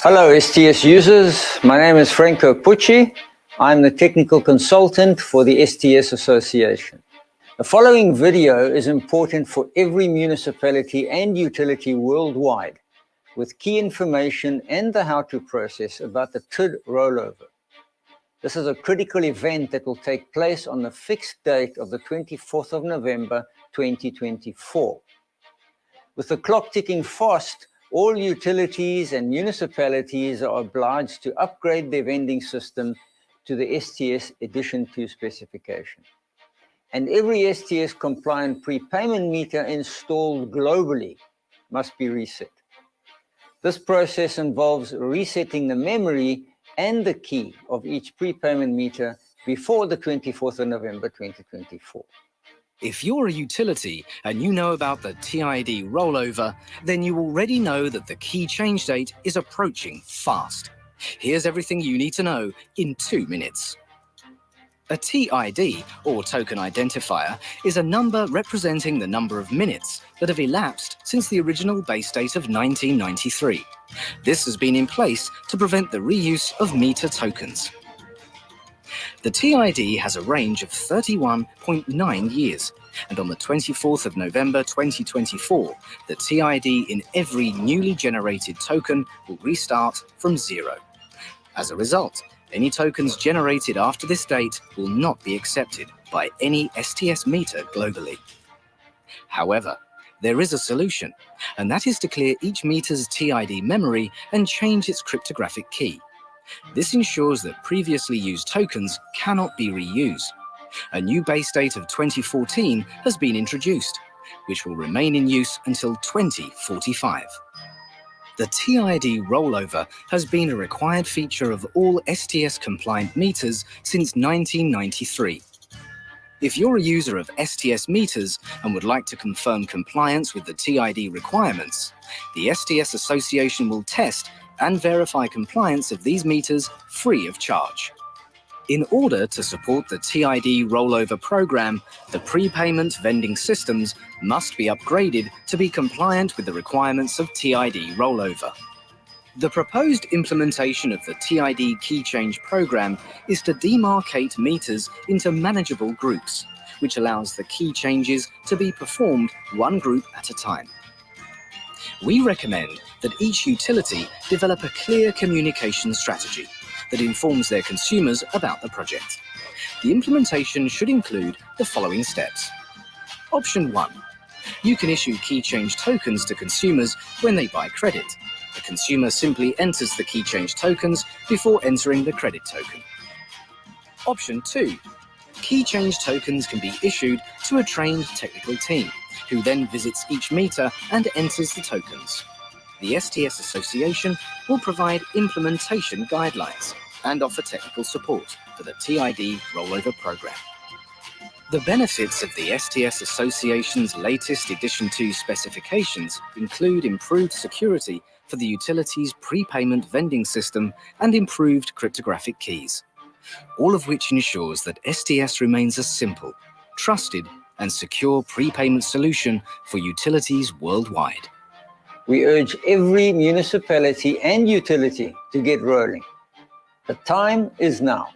Hello STS users, my name is Franco Pucci. I'm the technical consultant for the STS Association. The following video is important for every municipality and utility worldwide, with key information and the how-to process about the TID rollover. This is a critical event that will take place on the fixed date of the 24th of November 2024. With the clock ticking fast, all utilities and municipalities are obliged to upgrade their vending system to the STS Edition 2 specification. And every STS-compliant prepayment meter installed globally must be reset. This process involves resetting the memory and the key of each prepayment meter before the 24th of November 2024. If you're a utility and you know about the TID rollover, then you already know that the key change date is approaching fast. Here's everything you need to know in 2 minutes. A TID, or token identifier, is a number representing the number of minutes that have elapsed since the original base date of 1993. This has been in place to prevent the reuse of meter tokens. The TID has a range of 31.9 years, and on the 24th of November 2024, the TID in every newly generated token will restart from 0. As a result, any tokens generated after this date will not be accepted by any STS meter globally. However, there is a solution, and that is to clear each meter's TID memory and change its cryptographic key. This ensures that previously used tokens cannot be reused. A new base date of 2014 has been introduced, which will remain in use until 2045. The TID rollover has been a required feature of all STS-compliant meters since 1993. If you're a user of STS meters and would like to confirm compliance with the TID requirements, the STS Association will test and verify compliance of these meters free of charge. In order to support the TID rollover program, the prepayment vending systems must be upgraded to be compliant with the requirements of TID rollover. The proposed implementation of the TID key change program is to demarcate meters into manageable groups, which allows the key changes to be performed one group at a time. We recommend that each utility develop a clear communication strategy that informs their consumers about the project. The implementation should include the following steps. Option 1. You can issue key change tokens to consumers when they buy credit. The consumer simply enters the key change tokens before entering the credit token. Option 2. Key change tokens can be issued to a trained technical team, who then visits each meter and enters the tokens. The STS Association will provide implementation guidelines and offer technical support for the TID rollover program. The benefits of the STS Association's latest Edition 2 specifications include improved security for the utility's prepayment vending system and improved cryptographic keys, all of which ensures that STS remains a simple, trusted, and secure prepayment solution for utilities worldwide. We urge every municipality and utility to get rolling. The time is now.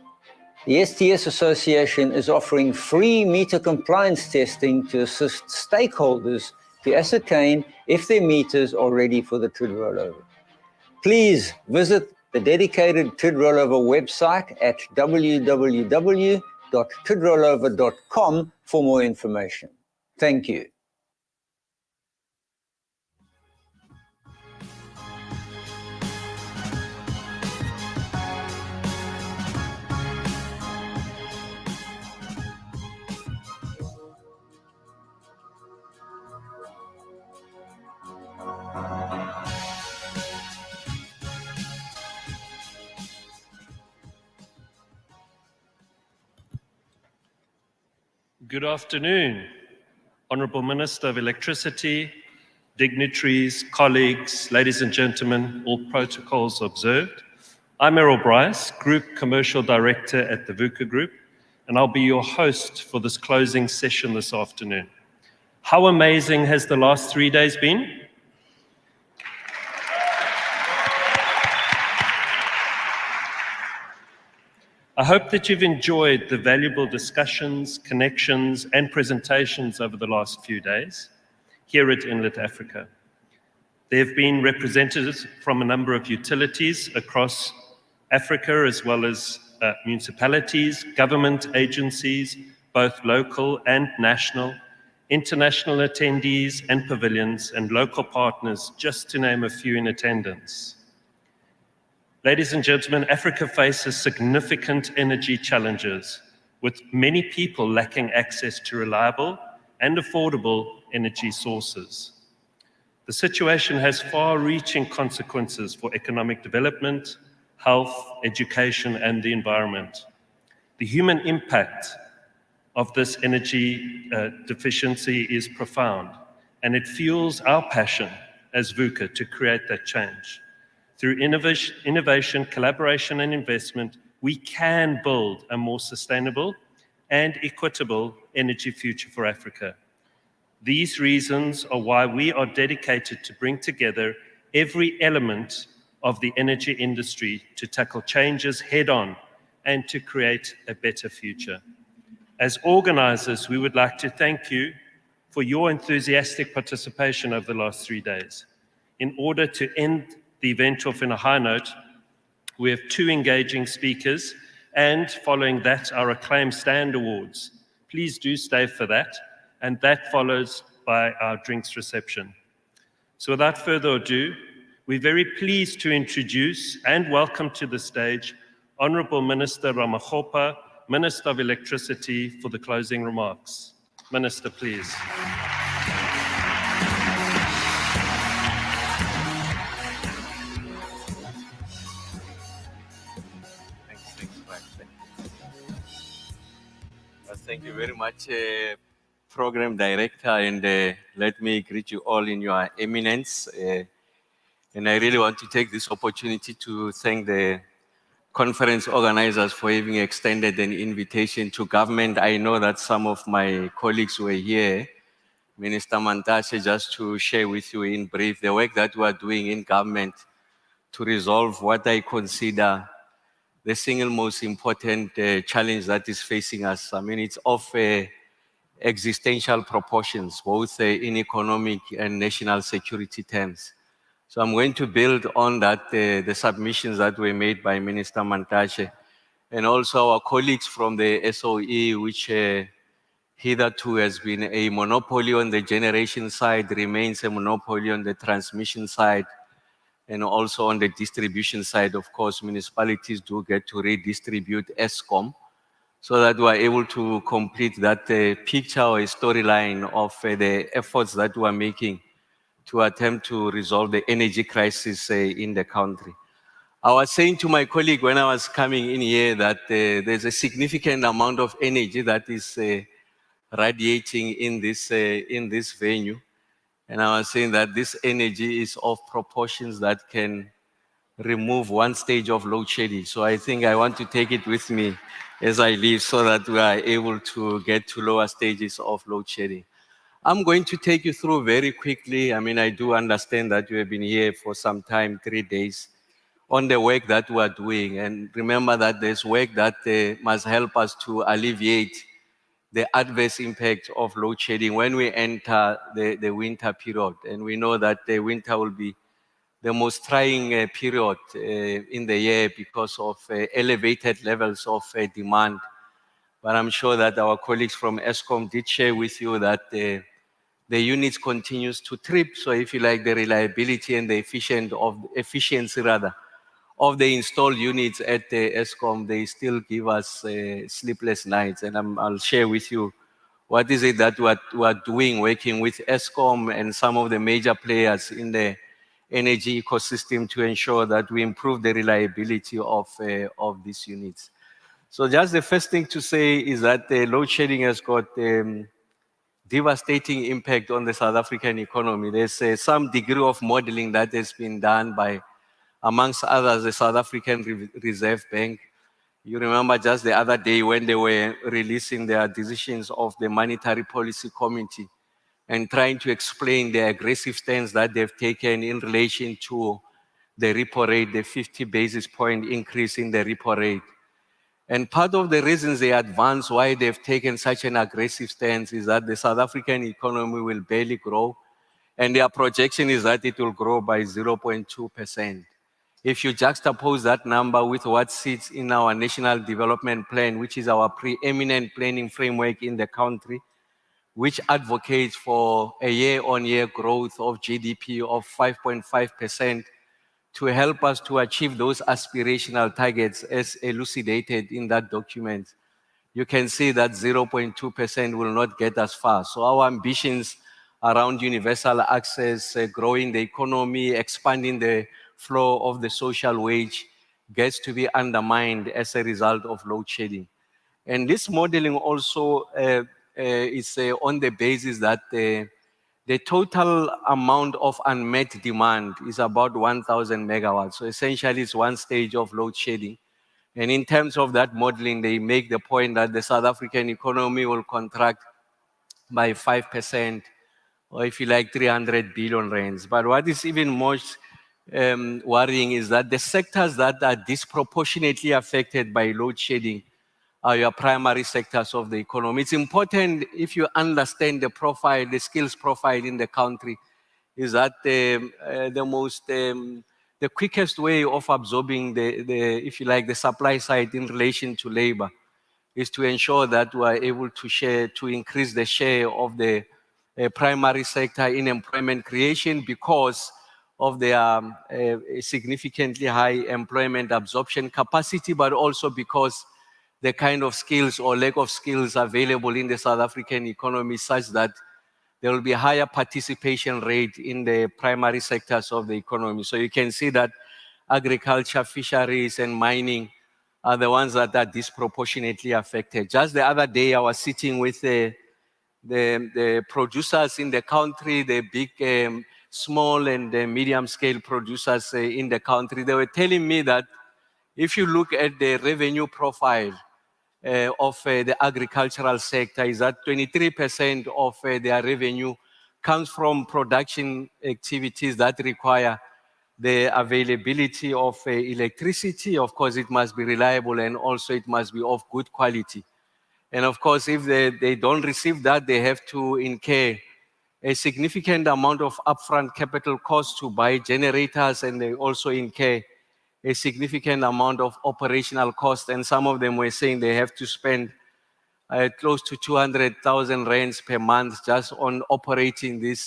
The STS Association is offering free meter compliance testing to assist stakeholders to ascertain if their meters are ready for the TID rollover. Please visit the dedicated TID rollover website at www.tidrollover.com for more information. Thank you. Good afternoon, Honourable Minister of Electricity, dignitaries, colleagues, ladies and gentlemen, all protocols observed. I'm Errol Bryce, Group Commercial Director at the VUCA Group, and I'll be your host for this closing session this afternoon. How amazing has the last 3 days been? I hope that you've enjoyed the valuable discussions, connections, and presentations over the last few days here at Inlet Africa. There have been representatives from a number of utilities across Africa, as well as municipalities, government agencies, both local and national, international attendees and pavilions, and local partners, just to name a few in attendance. Ladies and gentlemen, Africa faces significant energy challenges, with many people lacking access to reliable and affordable energy sources. The situation has far-reaching consequences for economic development, health, education, and the environment. The human impact of this energy deficiency is profound, and it fuels our passion as VUCA to create that change. Through innovation, collaboration, and investment, we can build a more sustainable and equitable energy future for Africa. These reasons are why we are dedicated to bring together every element of the energy industry to tackle changes head-on and to create a better future. As organizers, we would like to thank you for your enthusiastic participation over the last 3 days. In order to end the event off in a high note, we have 2 engaging speakers, and following that, our acclaimed stand awards. Please do stay for that, and that follows by our drinks reception. So without further ado, we're very pleased to introduce and welcome to the stage Honorable Minister Ramakgopa, Minister of Electricity, for the closing remarks. Minister, please. Thank you very much, Program Director, and let me greet you all in your eminence. And I really want to take this opportunity to thank the conference organizers for having extended an invitation to government. I know that some of my colleagues were here, Minister Mantashe, just to share with you in brief the work that we are doing in government to resolve what I consider the single most important challenge that is facing us. I mean, it's of existential proportions, both in economic and national security terms. So I'm going to build on that, the submissions that were made by Minister Mantashe, and also our colleagues from the SOE, which hitherto has been a monopoly on the generation side, remains a monopoly on the transmission side, and also on the distribution side. Of course, municipalities do get to redistribute ESCOM, so that we are able to complete that picture or a storyline of the efforts that we are making to attempt to resolve the energy crisis in the country. I was saying to my colleague when I was coming in here that there's a significant amount of energy that is radiating in this venue. And I was saying that this energy is of proportions that can remove one stage of load shedding. So I think I want to take it with me as I leave so that we are able to get to lower stages of load shedding. I'm going to take you through very quickly. I mean, I do understand that you have been here for some time, 3 days, on the work that we are doing. And remember that there's work that must help us to alleviate the adverse impact of load shedding when we enter the winter period. And we know that the winter will be the most trying period in the year because of elevated levels of demand. But I'm sure that our colleagues from ESCOM did share with you that the units continues to trip. So if you like, the reliability and the efficiency of the installed units at the ESCOM, they still give us sleepless nights. And I'll share with you what is it that we are doing, working with ESCOM and some of the major players in the energy ecosystem to ensure that we improve the reliability of these units. So just the first thing to say is that the load shedding has got devastating impact on the South African economy. There's some degree of modeling that has been done by, amongst others, the South African Reserve Bank. You remember just the other day when they were releasing their decisions of the Monetary Policy Committee and trying to explain the aggressive stance that they've taken in relation to the repo rate, the 50 basis point increase in the repo rate. And part of the reasons they advance why they've taken such an aggressive stance is that the South African economy will barely grow, and their projection is that it will grow by 0.2%. If you juxtapose that number with what sits in our National Development Plan, which is our preeminent planning framework in the country, which advocates for a year-on-year growth of GDP of 5.5%, to help us to achieve those aspirational targets as elucidated in that document, you can see that 0.2% will not get us far. So our ambitions around universal access, growing the economy, expanding the flow of the social wage gets to be undermined as a result of load shedding. And this modeling also is on the basis that the total amount of unmet demand is about 1,000 megawatts. So essentially, it's one stage of load shedding. And in terms of that modeling, they make the point that the South African economy will contract by 5%, or if you like, 300 billion rands. But what is even most worrying is that the sectors that are disproportionately affected by load shedding are your primary sectors of the economy. It's important, if you understand the profile, the skills profile in the country, is that the quickest way of absorbing if you like, the supply side in relation to labor is to ensure that we are able to increase the share of the primary sector in employment creation because of their significantly high employment absorption capacity, but also because the kind of skills or lack of skills available in the South African economy such that there will be a higher participation rate in the primary sectors of the economy. So you can see that agriculture, fisheries, and mining are the ones that are disproportionately affected. Just the other day, I was sitting with the producers in the country, the big, small, and medium-scale producers in the country. They were telling me that if you look at the revenue profile of the agricultural sector, is that 23% of their revenue comes from production activities that require the availability of electricity. Of course, it must be reliable, and also it must be of good quality. And of course, if they don't receive that, they have to incur a significant amount of upfront capital costs to buy generators, and they also incur a significant amount of operational costs. And some of them were saying they have to spend close to 200,000 rands per month just on operating this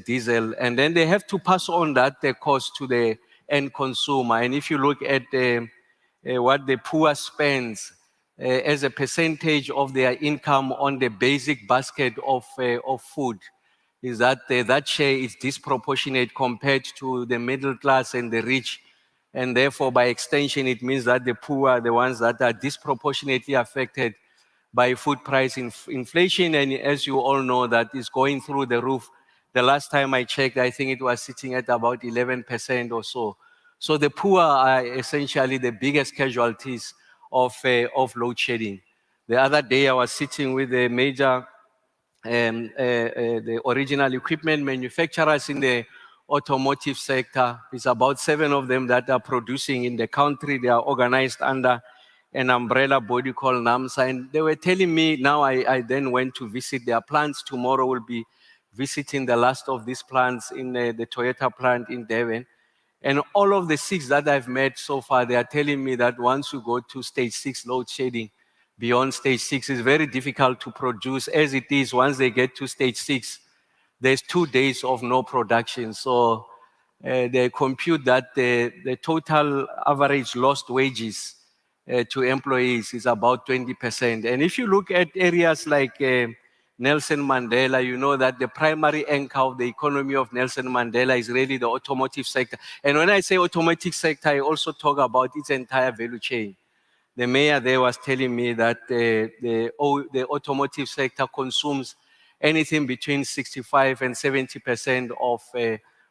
diesel. And then they have to pass on that cost to the end consumer. And if you look at what the poor spends as a percentage of their income on the basic basket of food, is that that share is disproportionate compared to the middle class and the rich. And therefore, by extension, it means that the poor are the ones that are disproportionately affected by food price inflation. And as you all know, that is going through the roof. The last time I checked, I think it was sitting at about 11% or so. So the poor are essentially the biggest casualties of load shedding. The other day, I was sitting with a major the original equipment manufacturers in the automotive sector. It's about 7 of them that are producing in the country. They are organized under an umbrella body called NAMSA. And they were telling me, now I then went to visit their plants. Tomorrow we'll be visiting the last of these plants in the Toyota plant in Devon. And all of the 6 that I've met so far, they are telling me that once you go to stage 6 load shedding, beyond stage 6, it's very difficult to produce. As it is, once they get to stage 6, there's 2 days of no production. So they compute that the total average lost wages to employees is about 20%. And if you look at areas like Nelson Mandela, you know that the primary anchor of the economy of Nelson Mandela is really the automotive sector. And when I say automotive sector, I also talk about its entire value chain. The mayor there was telling me that the automotive sector consumes anything between 65 and 70%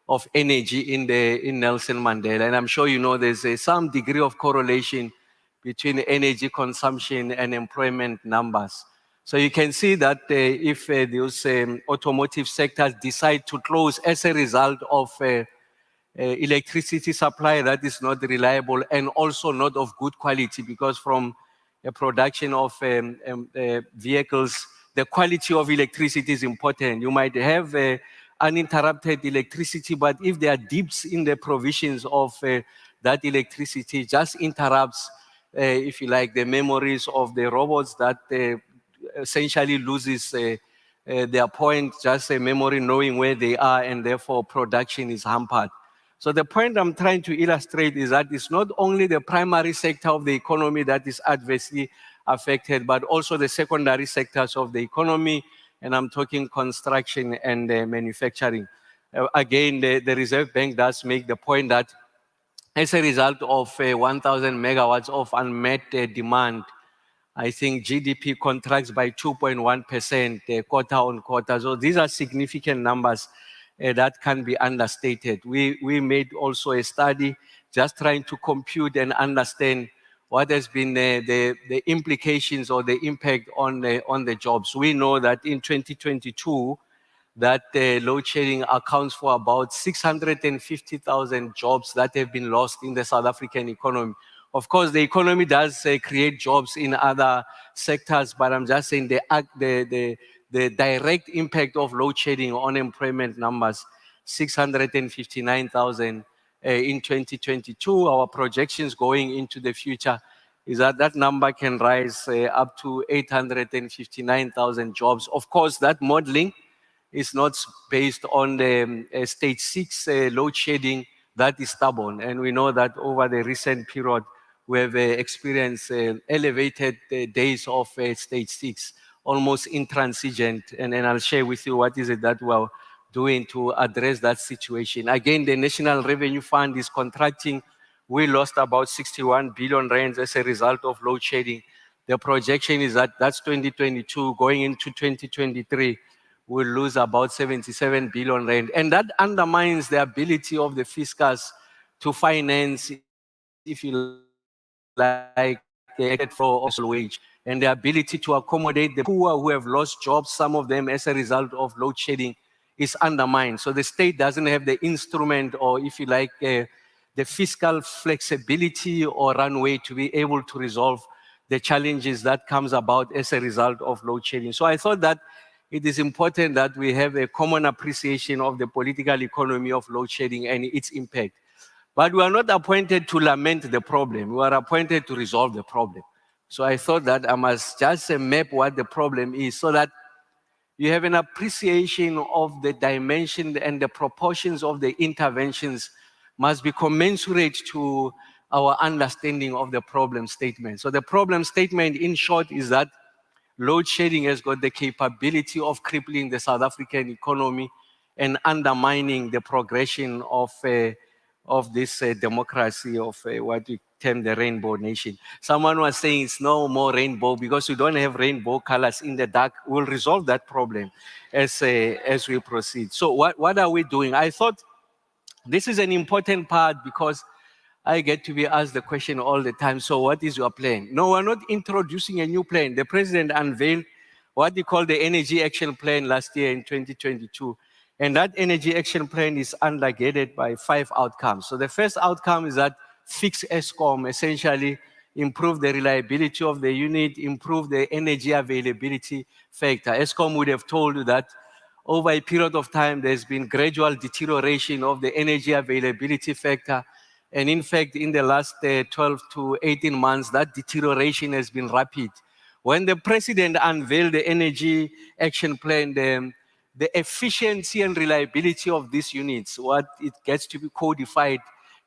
of energy in Nelson Mandela. And I'm sure you know there's some degree of correlation between energy consumption and employment numbers. So you can see that if those automotive sectors decide to close as a result of electricity supply that is not reliable and also not of good quality, because from a production of vehicles, the quality of electricity is important. You might have uninterrupted electricity, but if there are dips in the provisions of that electricity, just interrupts, if you like, the memories of the robots that essentially loses their point, just a memory knowing where they are, and therefore production is hampered. So the point I'm trying to illustrate is that it's not only the primary sector of the economy that is adversely affected, but also the secondary sectors of the economy, and I'm talking construction and manufacturing. Again, the Reserve Bank does make the point that as a result of 1,000 megawatts of unmet demand, I think GDP contracts by 2.1% quarter on quarter. So these are significant numbers that can be understated. We made also a study just trying to compute and understand what has been the implications or the impact on the jobs. We know that in 2022, that load shedding accounts for about 650,000 jobs that have been lost in the South African economy. Of course, the economy does create jobs in other sectors, but I'm just saying the direct impact of load shedding on employment numbers, 659,000 in 2022. Our projections going into the future is that that number can rise up to 859,000 jobs. Of course, that modeling is not based on the stage 6 load shedding that is stubborn. And we know that over the recent period, we have experienced elevated days of stage 6, almost intransigent. And I'll share with you what is it that we're doing to address that situation. Again, the National Revenue Fund is contracting. We lost about 61 billion rands as a result of load shedding. The projection is that that's 2022. Going into 2023, we'll lose about 77 billion rand. And that undermines the ability of the fiscus to finance, if you like, for also wage, and the ability to accommodate the poor who have lost jobs, some of them as a result of load shedding, is undermined. So the state doesn't have the instrument, or if you like, the fiscal flexibility or runway to be able to resolve the challenges that comes about as a result of load shedding. So I thought that it is important that we have a common appreciation of the political economy of load shedding and its impact. But we are not appointed to lament the problem. We are appointed to resolve the problem. So I thought that I must just map what the problem is so that you have an appreciation of the dimension and the proportions of the interventions must be commensurate to our understanding of the problem statement. So the problem statement, in short, is that load shedding has got the capability of crippling the South African economy and undermining the progression of this democracy of what we term the rainbow nation. Someone was saying it's no more rainbow because we don't have rainbow colors in the dark. We'll resolve that problem as we proceed. So what are we doing? I thought this is an important part because I get to be asked the question all the time, so what is your plan? No, we're not introducing a new plan. The president unveiled what he called the Energy Action Plan last year in 2022. And that Energy Action Plan is undergirded by 5 outcomes. So the first outcome is that fix Eskom, essentially improve the reliability of the unit, improve the energy availability factor. Eskom would have told you that over a period of time, there's been gradual deterioration of the energy availability factor. And in fact, in the last 12 to 18 months, that deterioration has been rapid. When the president unveiled the Energy Action Plan, the efficiency and reliability of these units, what it gets to be codified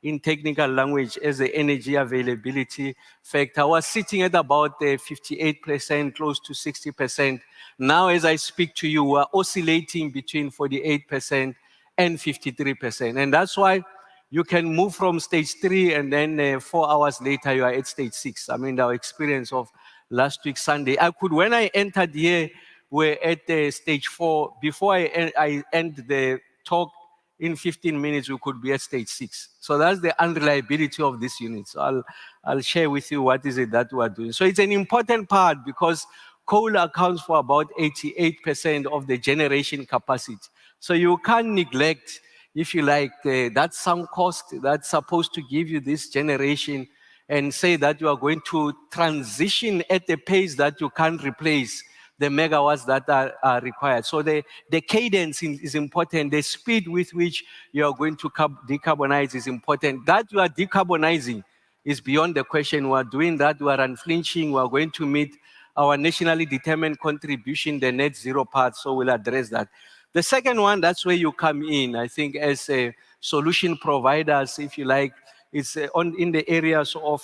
in technical language as the energy availability factor, was sitting at about 58%, close to 60%. Now, as I speak to you, we're oscillating between 48% and 53%. And that's why you can move from stage 3 and then 4 hours later, you are at stage 6. I mean, our experience of last week, Sunday, when I entered here, we're at stage 4. Before I end the talk, in 15 minutes, we could be at stage 6. So that's the unreliability of this unit. So I'll share with you what is it that we are doing. So it's an important part because coal accounts for about 88% of the generation capacity. So you can't neglect if you like, that sunk cost that's supposed to give you this generation, and say that you are going to transition at a pace that you can't replace the megawatts that are required. So the cadence is important. The speed with which you are going to decarbonize is important. That you are decarbonizing is beyond the question. We are doing that. We are unflinching. We are going to meet our nationally determined contribution, the net zero path. So we'll address that. The second one, that's where you come in, I think, as a solution providers, if you like. It's in the areas of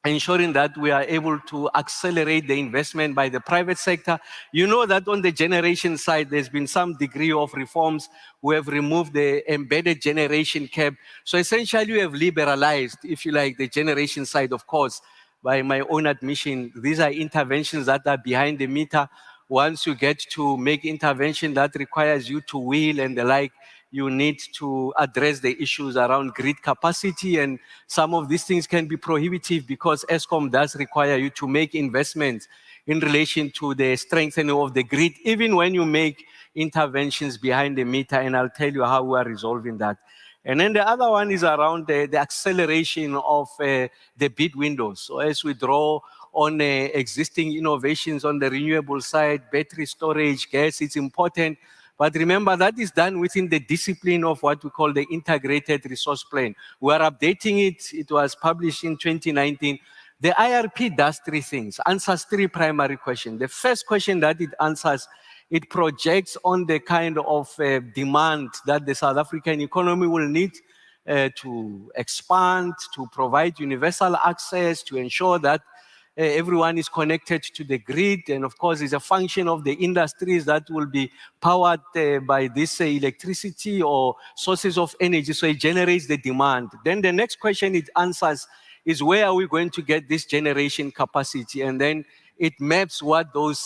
ensuring that we are able to accelerate the investment by the private sector. You know that on the generation side, there's been some degree of reforms. We have removed the embedded generation cap. So essentially, we have liberalized, if you like, the generation side, of course. By my own admission, these are interventions that are behind the meter. Once you get to make intervention that requires you to wheel and the like, you need to address the issues around grid capacity, and some of these things can be prohibitive because Eskom does require you to make investments in relation to the strengthening of the grid, even when you make interventions behind the meter, and I'll tell you how we are resolving that. And then the other one is around the acceleration of the bid windows. So as we draw on existing innovations on the renewable side, battery storage, gas, it's important. But remember, that is done within the discipline of what we call the integrated resource plan. We are updating it. It was published in 2019. The IRP does three things, answers three primary questions. The first question that it answers, it projects on the kind of demand that the South African economy will need to expand, to provide universal access, to ensure that everyone is connected to the grid. And of course, it's a function of the industries that will be powered by this electricity or sources of energy. So it generates the demand. Then the next question it answers is, where are we going to get this generation capacity? And then it maps what those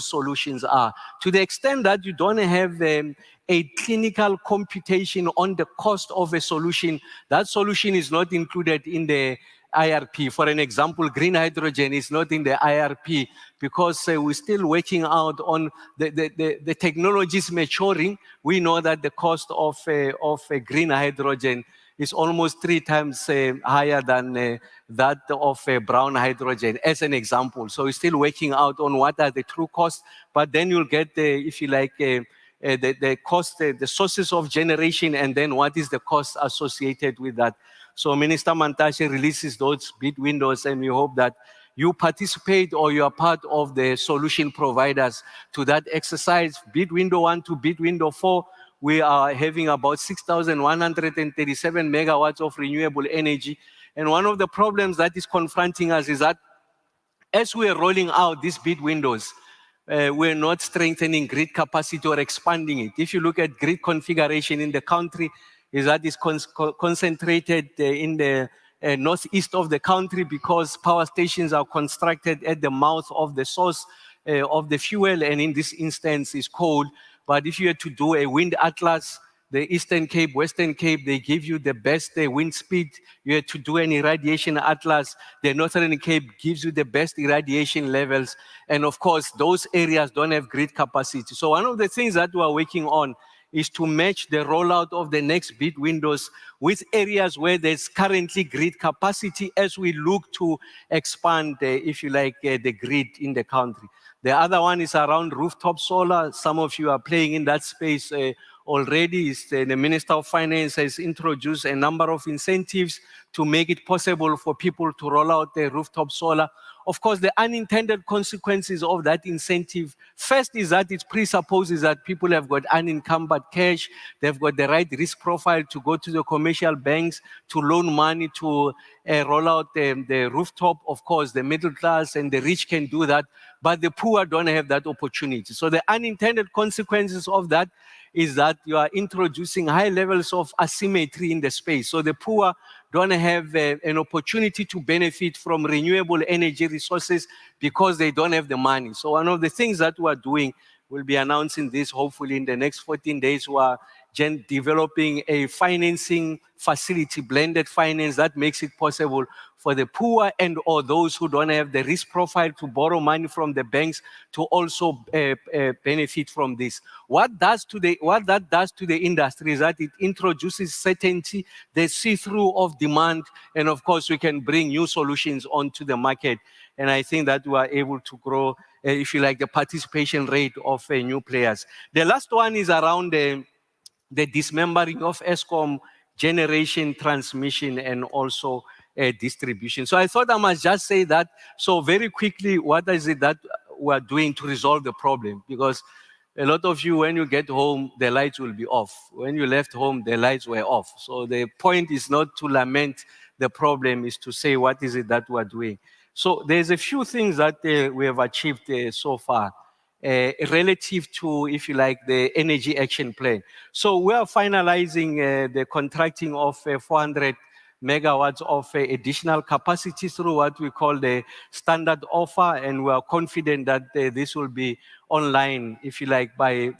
solutions are. To the extent that you don't have a clinical computation on the cost of a solution, that solution is not included in the IRP. For an example, green hydrogen is not in the IRP because we're still working out on the technologies maturing. We know that the cost of green hydrogen is almost 3 times higher than that of brown hydrogen, as an example. So we're still working out on what are the true costs, but then you'll get, if you like, the cost, the sources of generation, and then what is the cost associated with that. So Minister Mantashe releases those bid windows, and we hope that you participate or you are part of the solution providers to that exercise. Bid window 1 to bid window 4, we are having about 6,137 megawatts of renewable energy. And one of the problems that is confronting us is that as we are rolling out these bid windows, we're not strengthening grid capacity or expanding it. If you look at grid configuration in the country, is that is concentrated in the northeast of the country because power stations are constructed at the mouth of the source of the fuel, and in this instance is coal. But if you had to do a wind atlas, the Eastern Cape, Western Cape, they give you the best wind speed. You had to do an irradiation atlas. The Northern Cape gives you the best irradiation levels. And of course, those areas don't have grid capacity. So one of the things that we are working on is to match the rollout of the next bid windows with areas where there's currently grid capacity as we look to expand, if you like, the grid in the country. The other one is around rooftop solar. Some of you are playing in that space already. The Minister of Finance has introduced a number of incentives to make it possible for people to roll out their rooftop solar. Of course, the unintended consequences of that incentive, first is that it presupposes that people have got unencumbered cash, they've got the right risk profile to go to the commercial banks, to loan money to roll out the rooftop. Of course, the middle class and the rich can do that, but the poor don't have that opportunity. So the unintended consequences of that is that you are introducing high levels of asymmetry in the space. So the poor don't have an opportunity to benefit from renewable energy resources because they don't have the money. So one of the things that we are doing, We'll be announcing this hopefully in the next 14 days. We are developing a financing facility, blended finance, that makes it possible for the poor and or those who don't have the risk profile to borrow money from the banks to also benefit from this. What that does to the industry is that it introduces certainty, the see-through of demand, and of course we can bring new solutions onto the market. And I think that we are able to grow, if you like, the participation rate of new players. The last one is around the dismembering of Eskom generation, transmission, and also distribution. So I thought I must just say that. So very quickly, what is it that we are doing to resolve the problem? Because a lot of you, when you get home, the lights will be off. When you left home, the lights were off. So the point is not to lament the problem, is to say what is it that we are doing. So there's a few things that we have achieved so far. Relative to, if you like, the energy action plan. So we are finalizing the contracting of 400 megawatts of additional capacity through what we call the standard offer, and we are confident that this will be online, if you like, by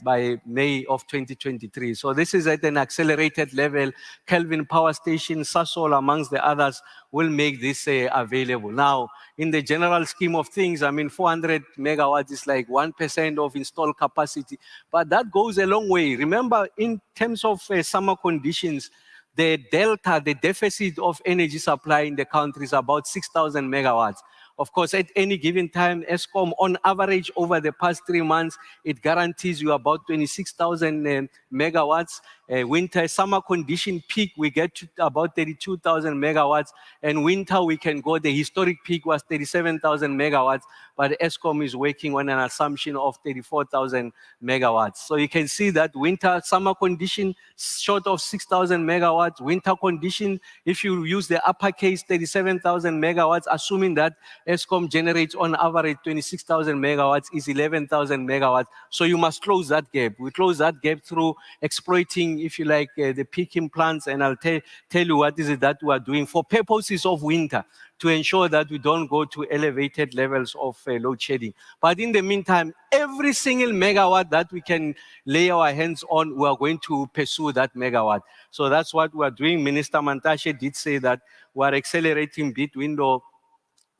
May of 2023. So this is at an accelerated level. Kelvin Power Station, Sasol, amongst the others, will make this available. Now, in the general scheme of things, I mean, 400 megawatts is like 1% of installed capacity, but that goes a long way. Remember, in terms of summer conditions, the delta, the deficit of energy supply in the country is about 6,000 megawatts. Of course, at any given time, Eskom, on average, over the past 3 months, it guarantees you about 26,000 megawatts. Winter, summer condition peak, we get to about 32,000 megawatts. And winter, we can go, the historic peak was 37,000 megawatts, but Eskom is working on an assumption of 34,000 megawatts. So you can see that winter, summer condition, short of 6,000 megawatts. Winter condition, if you use the uppercase, 37,000 megawatts, assuming that Eskom generates on average 26,000 megawatts, is 11,000 megawatts. So you must close that gap. We close that gap through exploiting, if you like, the peaking plants, and I'll tell you what is it that we are doing for purposes of winter to ensure that we don't go to elevated levels of load shedding. But in the meantime, every single megawatt that we can lay our hands on, we are going to pursue that megawatt. So that's what we are doing. Minister Mantashe did say that we are accelerating bid window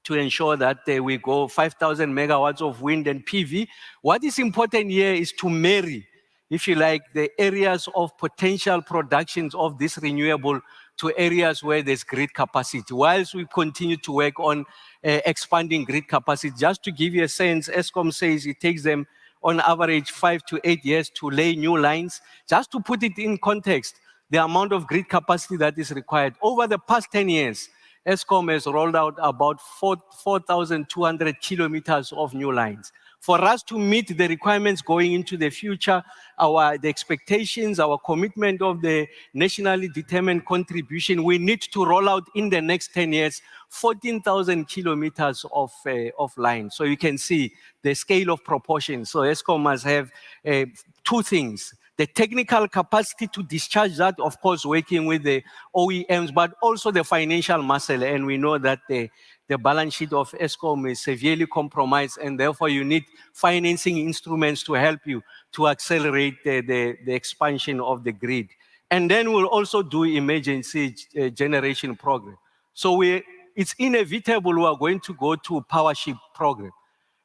to ensure that we go 5,000 megawatts of wind and PV. What is important here is to marry, if you like, the areas of potential productions of this renewable to areas where there's grid capacity, whilst we continue to work on expanding grid capacity. Just to give you a sense, Eskom says it takes them on average 5 to 8 years to lay new lines. Just to put it in context, the amount of grid capacity that is required. Over the past 10 years, Eskom has rolled out about 4,200 kilometers of new lines. For us to meet the requirements going into the future, the expectations, our commitment of the nationally determined contribution, we need to roll out in the next 10 years 14,000 kilometers of line. So you can see the scale of proportion. So Eskom must have two things: the technical capacity to discharge that, of course, working with the OEMs, but also the financial muscle. And we know that the balance sheet of Eskom is severely compromised, and therefore you need financing instruments to help you to accelerate the expansion of the grid. And then we'll also do emergency generation program. So it's inevitable we are going to go to Powership program.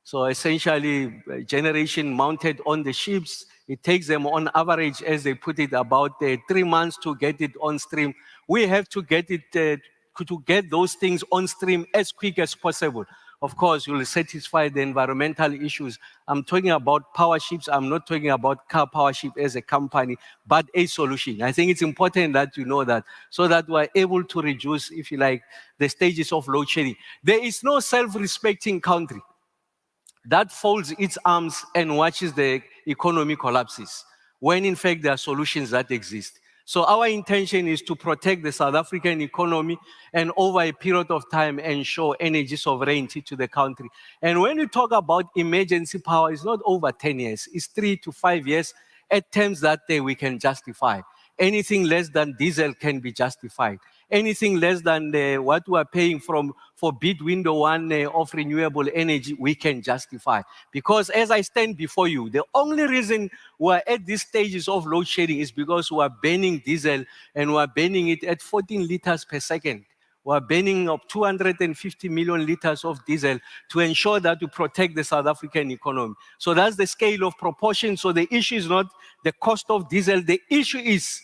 So essentially, generation mounted on the ships, it takes them on average, as they put it, about 3 months to get it on stream. We have to get it to get those things on stream as quick as possible. Of course, you will satisfy the environmental issues. I'm talking about power ships. I'm not talking about Car Powership as a company, but a solution. I think it's important that you know that, so that we're able to reduce, if you like, the stages of load shedding. There is no self-respecting country that folds its arms and watches the economy collapses, when in fact there are solutions that exist. So our intention is to protect the South African economy and over a period of time ensure energy sovereignty to the country. And when you talk about emergency power, it's not over 10 years, it's 3 to 5 years at terms that we can justify. Anything less than diesel can be justified. Anything less than what we are paying for bid window 1 of renewable energy, we can justify. Because as I stand before you, the only reason we are at these stages of load shedding is because we are burning diesel, and we are burning it at 14 liters per second. We are burning up 250 million liters of diesel to ensure that we protect the South African economy. So that's the scale of proportion. So the issue is not the cost of diesel. The issue is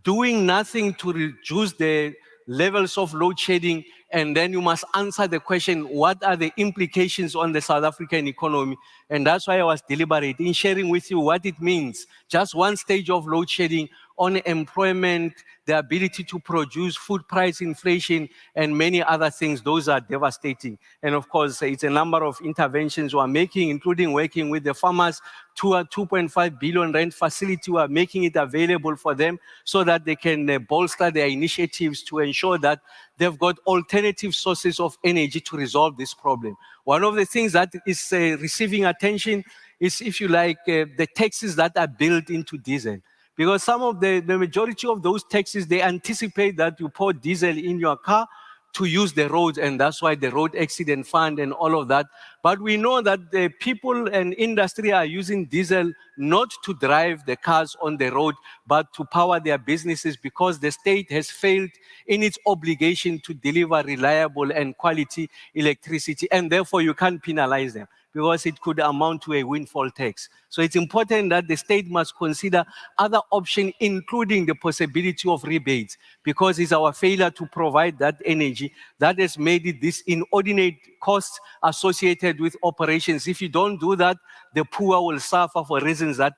doing nothing to reduce the levels of load shedding, and then you must answer the question, what are the implications on the South African economy? And that's why I was deliberate in sharing with you what it means. Just one stage of load shedding on employment, the ability to produce, food price inflation, and many other things. Those are devastating. And of course, it's a number of interventions we are making, including working with the farmers to a 2.5 billion rand facility. We are making it available for them so that they can bolster their initiatives to ensure that they've got alternative sources of energy to resolve this problem. One of the things that is receiving attention is, if you like, the taxes that are built into diesel. Because some of the majority of those taxes, they anticipate that you pour diesel in your car to use the roads, and that's why the road accident fund and all of that. But we know that the people and industry are using diesel not to drive the cars on the road, but to power their businesses, because the state has failed in its obligation to deliver reliable and quality electricity, and therefore you can't penalize them, because it could amount to a windfall tax. So it's important that the state must consider other options, including the possibility of rebates, because it's our failure to provide that energy that has made it this inordinate costs associated with operations. If you don't do that, the poor will suffer for reasons that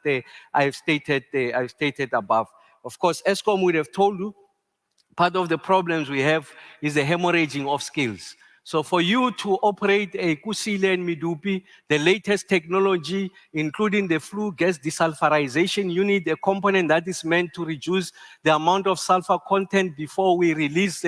I've stated above. Of course, Eskom would have told you, part of the problems we have is the hemorrhaging of skills. So for you to operate a Kusile and Medupi, the latest technology, including the flue gas desulfurization unit, a component that is meant to reduce the amount of sulfur content before we release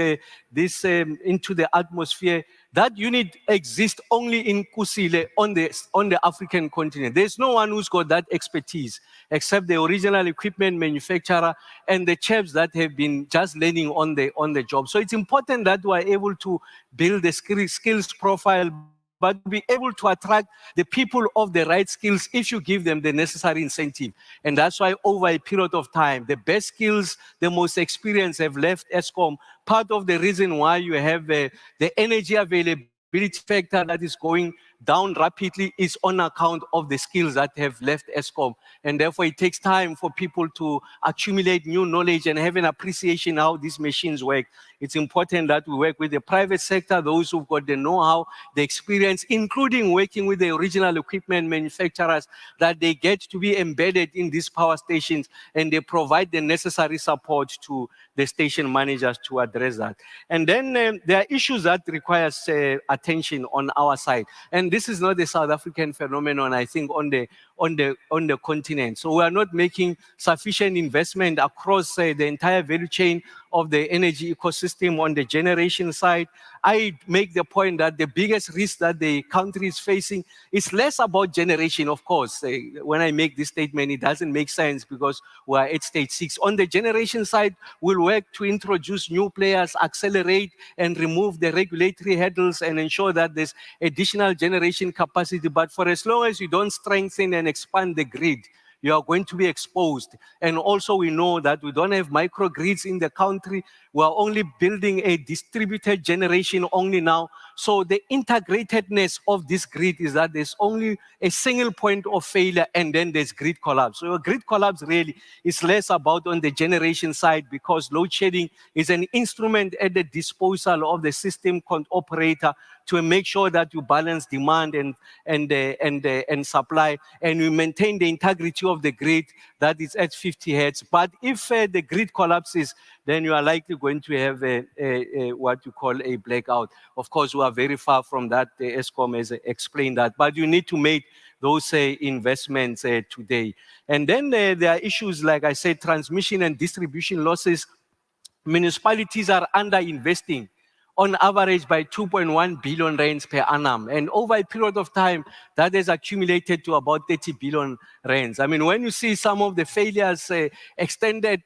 this into the atmosphere, that unit exists only in Kusile on the African continent. There's no one who's got that expertise except the original equipment manufacturer and the chaps that have been just learning on the job. So it's important that we are able to build the skills profile, but be able to attract the people of the right skills if you give them the necessary incentive. And that's why over a period of time, the best skills, the most experienced have left Eskom. Part of the reason why you have the energy availability factor that is going down rapidly is on account of the skills that have left Eskom. And therefore, it takes time for people to accumulate new knowledge and have an appreciation how these machines work. It's important that we work with the private sector, those who've got the know-how, the experience, including working with the original equipment manufacturers, that they get to be embedded in these power stations and they provide the necessary support to the station managers to address that. And then there are issues that requires attention on our side. And this is not a South African phenomenon, I think, on the continent. So we are not making sufficient investment across the entire value chain of the energy ecosystem on the generation side. I make the point that the biggest risk that the country is facing is less about generation, of course. When I make this statement, it doesn't make sense because we are at stage 6. On the generation side, we'll work to introduce new players, accelerate and remove the regulatory hurdles and ensure that there's additional generation capacity. But for as long as you don't strengthen and expand the grid, you are going to be exposed. And also we know that we don't have microgrids in the country. We are only building a distributed generation only now. So the integratedness of this grid is that there's only a single point of failure and then there's grid collapse. So a grid collapse really is less about on the generation side because load shedding is an instrument at the disposal of the system operator to make sure that you balance demand and supply, and you maintain the integrity of the grid that is at 50 hertz. But if the grid collapses, then you are likely going to have what you call a blackout. Of course, we are very far from that. The Eskom has explained that, but you need to make those investments today. And then there are issues, like I said, transmission and distribution losses. Municipalities are under-investing on average by 2.1 billion rands per annum. And over a period of time, that has accumulated to about 30 billion rands. I mean, when you see some of the failures, extended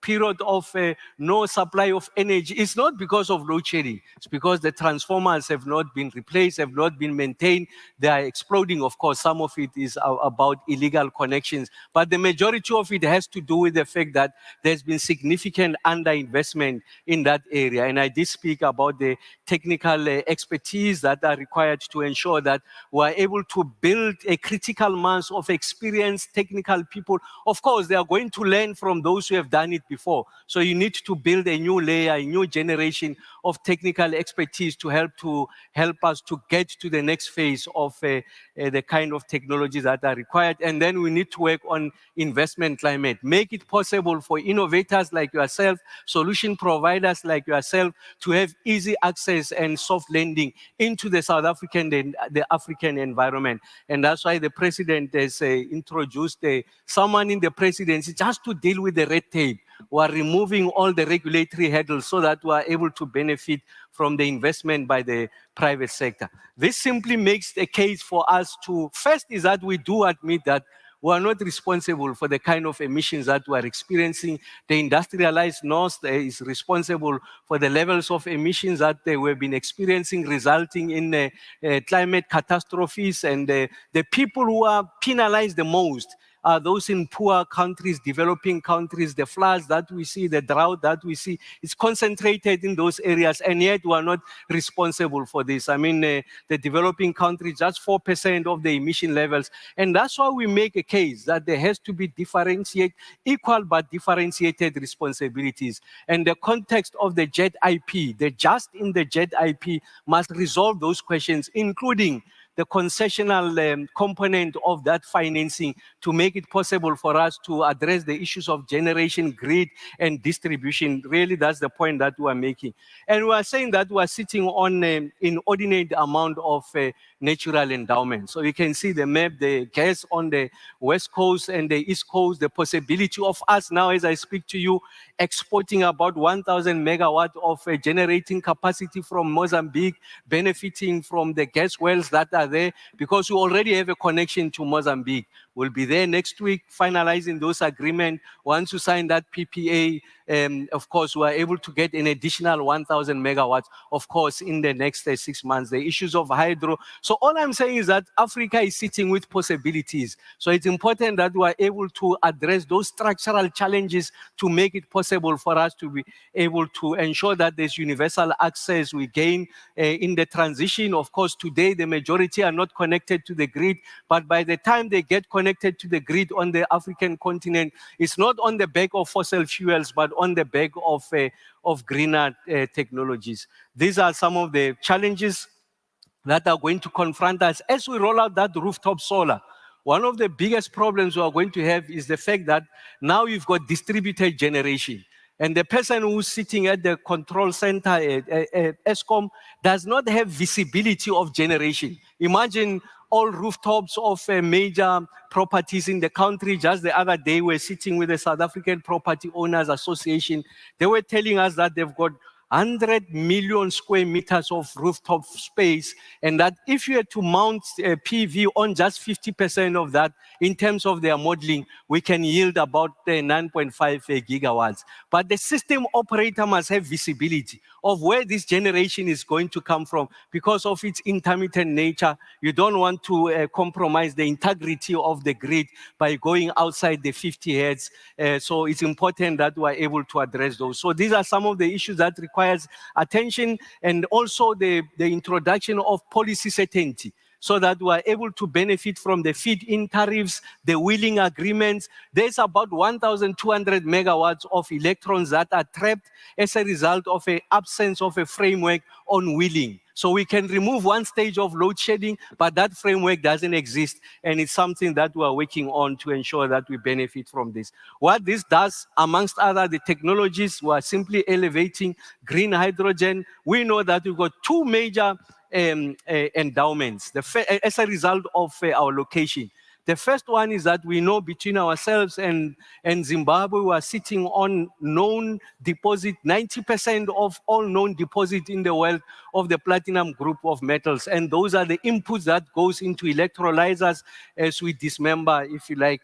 period of no supply of energy, it's not because of load shedding. It's because the transformers have not been replaced, have not been maintained. They are exploding, of course. Some of it is about illegal connections. But the majority of it has to do with the fact that there's been significant underinvestment in that area. And I did speak about the technical expertise that are required to ensure that we are able to build a critical mass of experienced technical people. Of course, they are going to learn from those who have done it before. So you need to build a new layer, a new generation of technical expertise to help us to get to the next phase of the kind of technologies that are required. And then we need to work on investment climate, make it possible for innovators like yourself, solution providers like yourself, to have easy access and soft lending into the South African and the African environment. And that's why the president has introduced someone in the presidency just to deal with the red tape. We are removing all the regulatory hurdles so that we are able to benefit from the investment by the private sector. This simply makes the case for us to, first is that we do admit that we are not responsible for the kind of emissions that we are experiencing. The industrialized North is responsible for the levels of emissions that we've been experiencing, resulting in climate catastrophes. And the people who are penalized the most are those in poor countries, developing countries. The floods that we see, the drought that we see, it's concentrated in those areas, and yet we are not responsible for this. I mean, the developing countries, just 4% of the emission levels. And that's why we make a case that there has to be equal but differentiated responsibilities. And the context of the JET IP, the just in the JET IP must resolve those questions, including the concessional component of that financing, to make it possible for us to address the issues of generation, grid, and distribution. Really, that's the point that we are making. And we are saying that we are sitting on an inordinate amount of natural endowment. So you can see the map, the gas on the west coast and the east coast, the possibility of us now, as I speak to you, exporting about 1,000 megawatts of generating capacity from Mozambique, benefiting from the gas wells that are there, because we already have a connection to Mozambique. We'll be there next week, finalizing those agreements. Once you sign that PPA, of course, we are able to get an additional 1,000 megawatts, of course, in the next 6 months. The issues of hydro. So all I'm saying is that Africa is sitting with possibilities. So it's important that we are able to address those structural challenges to make it possible for us to be able to ensure that there's universal access. We gain in the transition. Of course, today the majority are not connected to the grid, but by the time they get connected to the grid on the African continent, it's not on the back of fossil fuels, but on the back of greener technologies. These are some of the challenges that are going to confront us as we roll out that rooftop solar. One of the biggest problems we are going to have is the fact that now you've got distributed generation. And the person who's sitting at the control center at Eskom does not have visibility of generation. Imagine all rooftops of major properties in the country. Just the other day, we're sitting with the South African Property Owners Association. They were telling us that they've got 100 million square meters of rooftop space, and that if you had to mount a PV on just 50% of that, in terms of their modeling, we can yield about 9.5 gigawatts. But the system operator must have visibility of where this generation is going to come from. Because of its intermittent nature, you don't want to compromise the integrity of the grid by going outside the 50 hertz. So it's important that we are able to address those. So these are some of the issues that requires attention, and also the introduction of policy certainty, so that we are able to benefit from the feed-in tariffs, the wheeling agreements. There's about 1,200 megawatts of electrons that are trapped as a result of an absence of a framework on wheeling. So we can remove one stage of load shedding, but that framework doesn't exist, and it's something that we are working on to ensure that we benefit from this. What this does, amongst other the technologies, we are simply elevating green hydrogen. We know that we've got two major endowments as a result of our location. The first one is that we know between ourselves and Zimbabwe, we are sitting on known deposit, 90% of all known deposit in the world of the platinum group of metals. And those are the inputs that goes into electrolyzers as we dismember, if you like,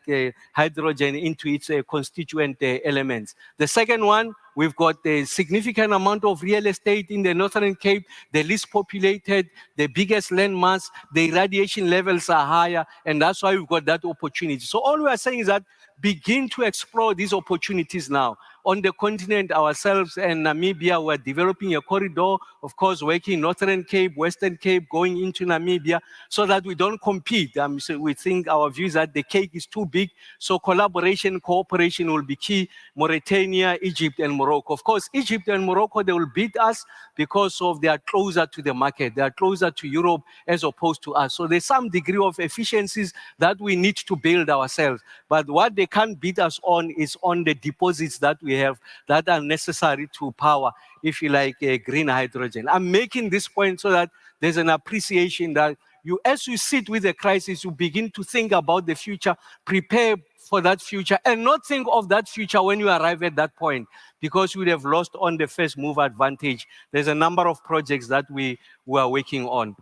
hydrogen into its constituent elements. The second one, we've got a significant amount of real estate in the Northern Cape, the least populated, the biggest land mass, the irradiation levels are higher, and that's why we've got that opportunity. So all we are saying is that begin to explore these opportunities now. On the continent ourselves and Namibia, we're developing a corridor, of course, working Northern Cape, Western Cape, going into Namibia, so that we don't compete. So we think our view is that the cake is too big, so collaboration, cooperation will be key. Mauritania, Egypt, and Morocco. Of course, Egypt and Morocco, they will beat us because of they are closer to the market. They are closer to Europe as opposed to us. So there's some degree of efficiencies that we need to build ourselves. But what they can't beat us on is on the deposits that we have that are necessary to power, if you like, green hydrogen. I'm making this point so that there's an appreciation that as you sit with the crisis, you begin to think about the future, prepare for that future, and not think of that future when you arrive at that point, because you would have lost on the first move advantage. There's a number of projects that we are working on.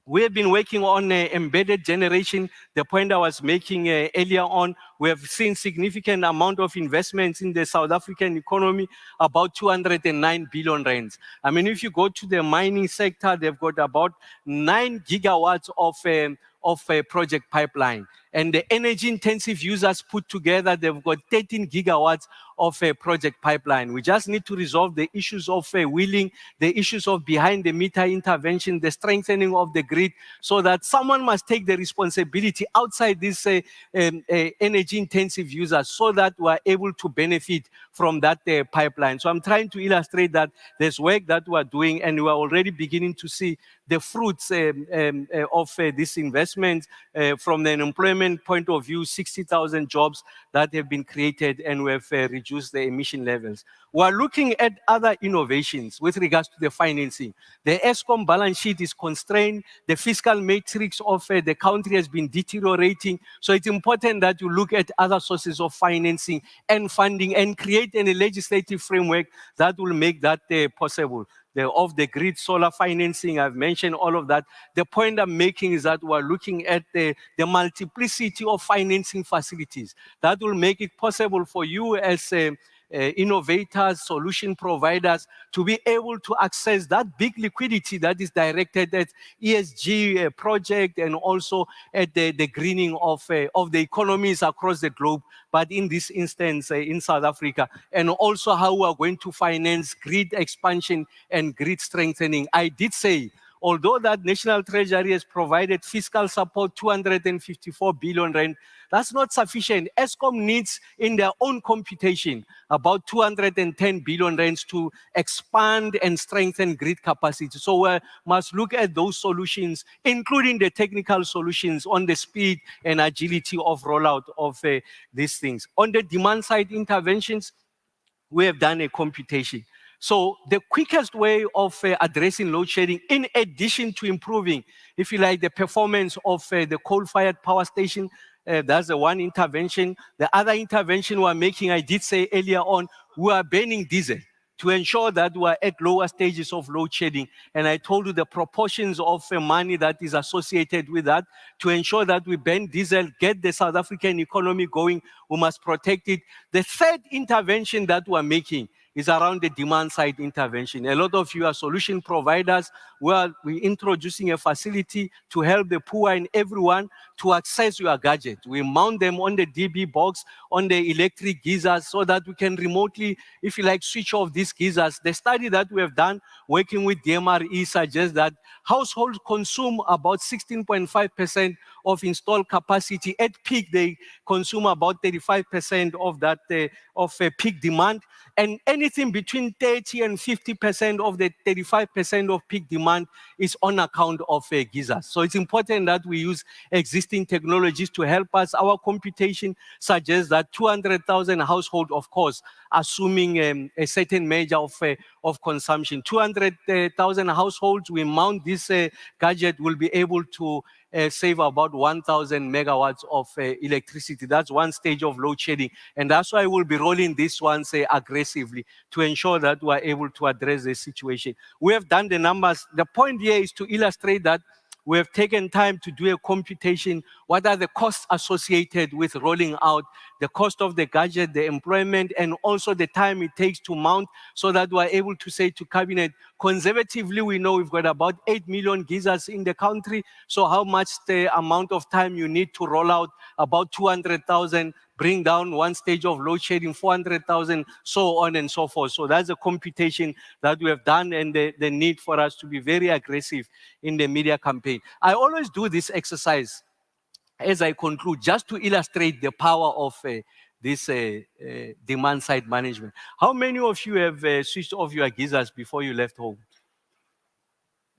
We have been working on embedded generation, the point I was making earlier on. We have seen significant amount of investments in the South African economy, about 209 billion rands. I mean, if you go to the mining sector, they've got about 9 gigawatts of a project pipeline. And the energy-intensive users put together, they've got 13 gigawatts of a project pipeline. We just need to resolve the issues of wheeling, the issues of behind-the-meter intervention, the strengthening of the grid, so that someone must take the responsibility outside these energy-intensive users, so that we're able to benefit from that pipeline. So I'm trying to illustrate that there's work that we're doing, and we're already beginning to see the fruits of this investment from the employment point of view, 60,000 jobs that have been created, and we have reduced the emission levels. We're looking at other innovations with regards to the financing. The Eskom balance sheet is constrained. The fiscal matrix of the country has been deteriorating. So it's important that you look at other sources of financing and funding and create a legislative framework that will make that possible. The off-the-grid solar financing, I've mentioned all of that. The point I'm making is that we're looking at the multiplicity of financing facilities that will make it possible for you as innovators, solution providers, to be able to access that big liquidity that is directed at ESG project and also at the greening of the economies across the globe, but in this instance in South Africa, and also how we are going to finance grid expansion and grid strengthening. I did say, although that National Treasury has provided fiscal support, 254 billion rand, that's not sufficient. Eskom needs, in their own computation, about 210 billion rands to expand and strengthen grid capacity. So we must look at those solutions, including the technical solutions on the speed and agility of rollout of these things. On the demand side interventions, we have done a computation. So the quickest way of addressing load shedding, in addition to improving, if you like, the performance of the coal-fired power station, that's the one intervention. The other intervention we're making, I did say earlier on, we are banning diesel to ensure that we are at lower stages of load shedding. And I told you the proportions of money that is associated with that. To ensure that we ban diesel, get the South African economy going, we must protect it. The third intervention that we're making is around the demand side intervention. A lot of you are solution providers. We're introducing a facility to help the poor and everyone to access your gadget. We mount them on the DB box, on the electric geysers, so that we can remotely, if you like, switch off these geysers. The study that we have done working with DMRE suggests that households consume about 16.5% of installed capacity. At peak, they consume about 35% of that peak demand. And anything between 30 and 50% of the 35% of peak demand is on account of geysers. So it's important that we use existing technologies to help us. Our computation suggests that 200,000 households, of course, assuming a certain measure of consumption. 200,000 households, we mount this gadget, will be able to save about 1,000 megawatts of electricity. That's one stage of load shedding. And that's why we'll be rolling this one aggressively to ensure that we are able to address the situation. We have done the numbers. The point here is to illustrate that we have taken time to do a computation. What are the costs associated with rolling out, the cost of the gadget, the employment, and also the time it takes to mount, so that we're able to say to Cabinet, conservatively, we know we've got about 8 million geysers in the country. So how much the amount of time you need to roll out? About 200,000, bring down one stage of load shedding, 400,000, so on and so forth. So that's a computation that we have done, and the need for us to be very aggressive in the media campaign. I always do this exercise as I conclude, just to illustrate the power of this demand side management. How many of you have switched off your geysers before you left home?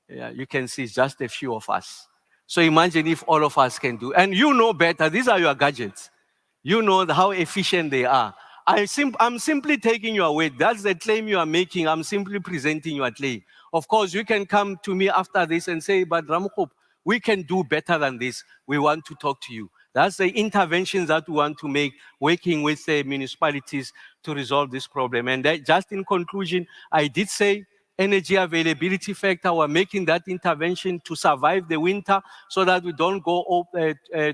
Yeah, you can see it's just a few of us. So imagine if all of us can do, and you know better, these are your gadgets. You know how efficient they are. I'm simply taking your word. That's the claim you are making. I'm simply presenting your claim. Of course, you can come to me after this and say, but Ramkhop, we can do better than this. We want to talk to you. That's the interventions that we want to make, working with the municipalities to resolve this problem. And that, just in conclusion, I did say energy availability factor, we're making that intervention to survive the winter so that we don't go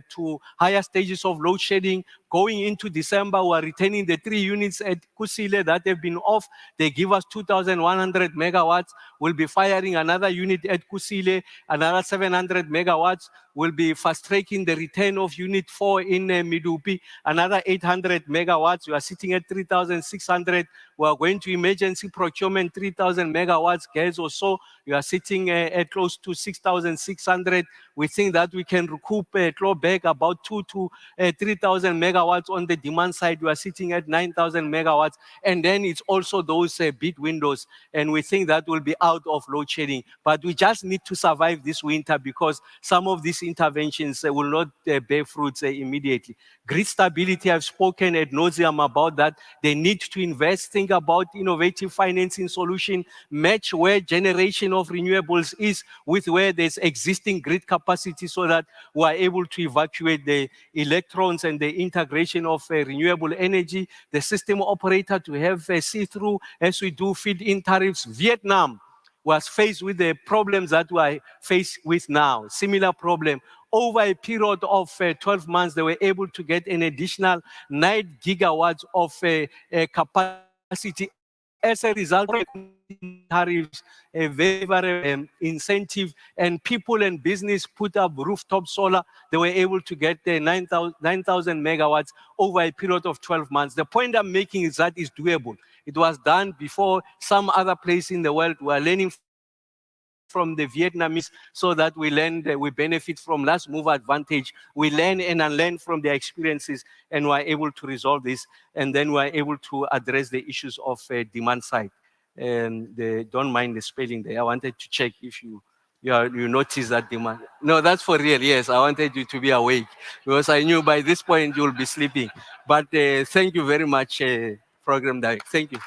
to higher stages of load shedding. Going into December, we're retaining the 3 units at Kusile that have been off. They give us 2,100 megawatts. We'll be firing another unit at Kusile, another 700 megawatts. We'll be fast-tracking the return of Unit 4 in Medupi, another 800 megawatts. We are sitting at 3,600. We are going to emergency procurement, 3,000 megawatts gas or so. We are sitting at close to 6,600. We think that we can recoup, claw back about 2,000 to 3,000 megawatts on the demand side. We are sitting at 9,000 megawatts. And then it's also those bid windows. And we think that will be out of load shedding. But we just need to survive this winter because some of these interventions will not bear fruits immediately. Grid stability, I've spoken ad nauseum about that. They need to invest, think about innovative financing solution, match where generation of renewables is with where there's existing grid capacity so that we are able to evacuate the electrons and the integration of renewable energy, the system operator to have a see-through as we do feed-in tariffs. Vietnam was faced with the problems that we are faced with now, similar problem. Over a period of 12 months, they were able to get an additional 9 gigawatts of capacity. As a result of tariffs, a very incentive, and people and business put up rooftop solar, they were able to get 9,000 megawatts over a period of 12 months. The point I'm making is that it's doable. It was done before some other place in the world. We are learning from the Vietnamese so that we learn, we benefit from last mover advantage. We learn and unlearn from their experiences, and we're able to resolve this. And then we're able to address the issues of demand side. And don't mind the spelling there. I wanted to check if you notice that demand. No, that's for real. Yes, I wanted you to be awake because I knew by this point you'll be sleeping. But thank you very much, Program Director. Thank you.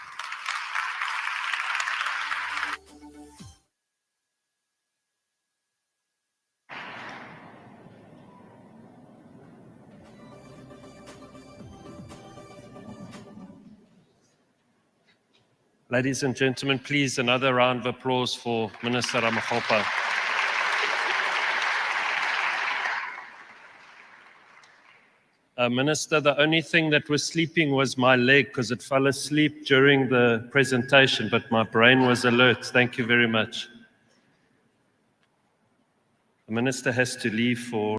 Ladies and gentlemen, please another round of applause for Minister Ramokgopa. Minister, the only thing that was sleeping was my leg because it fell asleep during the presentation, but my brain was alert. Thank you very much. The Minister has to leave for